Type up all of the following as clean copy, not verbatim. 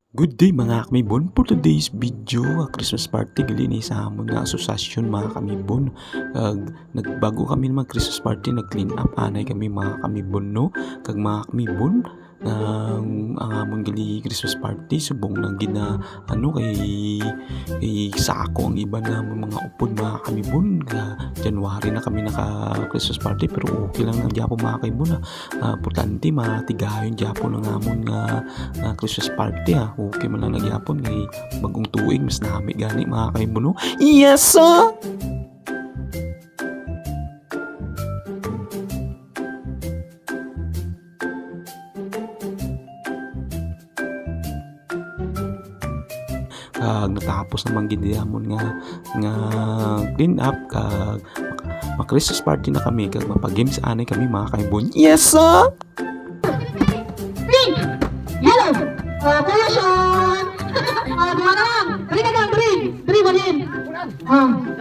Good day mga kamibon. For today's video, Christmas party gali ni sa amon nga asosasyon mga kamibon. Nagbago kami mag Christmas party, nag-clean up anay kami mga kamibon no. Kag mga kamibon, ang amon gali Christmas party subong nang gina kay sako ang iba na mga upod mga kamibon. January na kami naka Christmas party pero okay lang ang Japo mga kamibon. Importante matigayon Japo ng amon nga Christmas party okay man lang nagyapon kay bagong tuig mas nami gani mga kaibuno. Yes sir! Kag natapos naman gid amon nga clean up kag Christmas party na kami kag mapag-games anay kami mga kaibon. Yes sir! Pink! Yellow! Pollution! Dua na lang! Dali ka lang! Dali ba din? Ang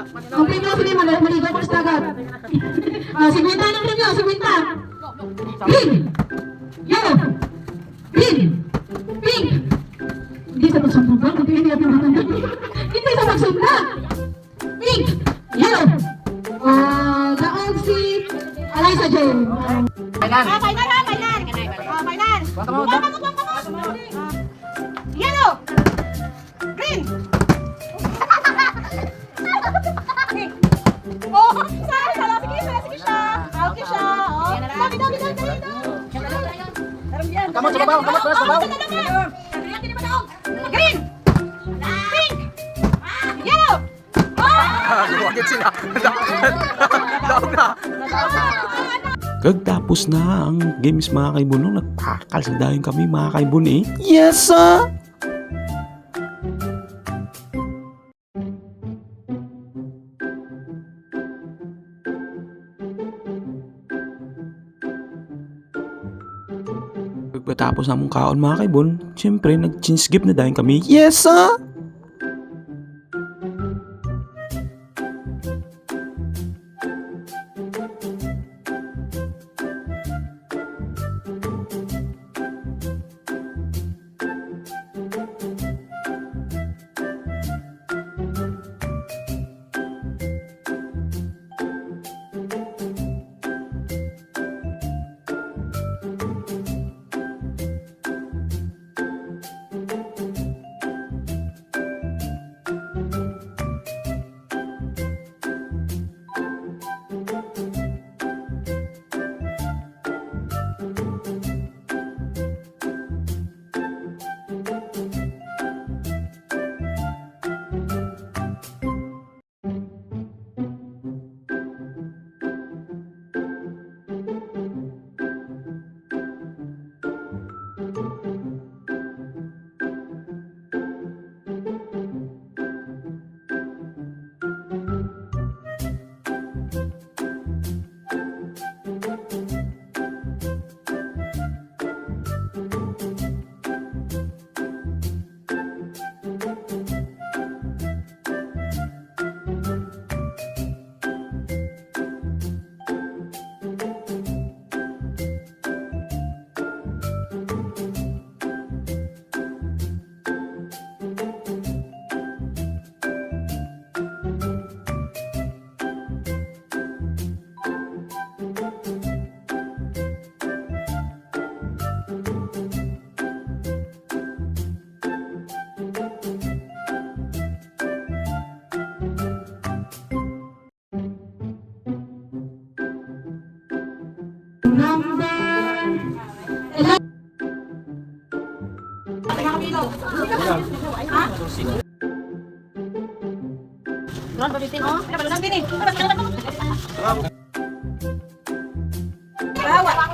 premyo sila maligaw pa sa agad. 50 ng premyo! 50! Green! Yellow! Green! Pink! Hindi sa magsumba. Hindi sa magsumba! Pink! Yellow! Daog si Eliza Jane. Kailan? Kailan! Yellow! Green! Oh, salah. Sige siya. Okay siya. Oh, dami. Kamot sa babaw, kamot sa babaw. Green! Pink! Yellow! Duwagit sila. Daog na. Kag tapos na ang games mga kaibon, nagtakal sa dayon kami mga kaibon eh. Yes sir! Pagkatapos namong kaon mga kaibon, siyempre nag-chinskip na dayon kami. Yes sir!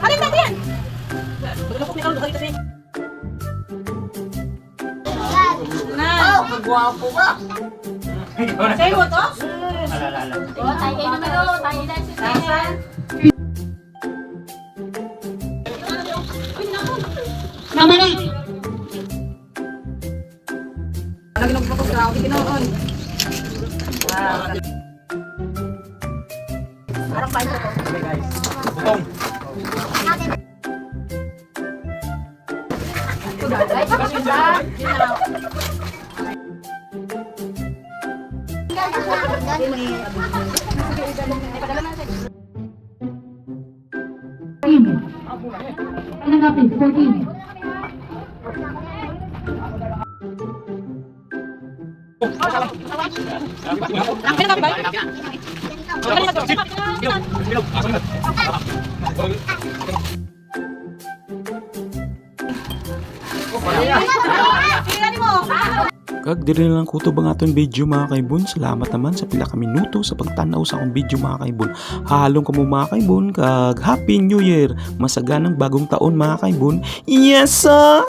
Halin na din! Gwapo ka. Sa'yo mo to? Tayo kayo numero, tayo na si Tessa. Naman na! Naginog pa ko sa ako ginoon. Harap pa ito. Okay guys. Butong. Ay, kasinda. Tingnan mo. Kag diri lang ko to bang aton video mga kaibon. Salamat naman sa pila ka minuto sa pagtanaw sa akong video mga kaibon. Halong kamo mga kaibon kag Happy New Year. Masaganang bagong taon mga kaibon. Yes sir!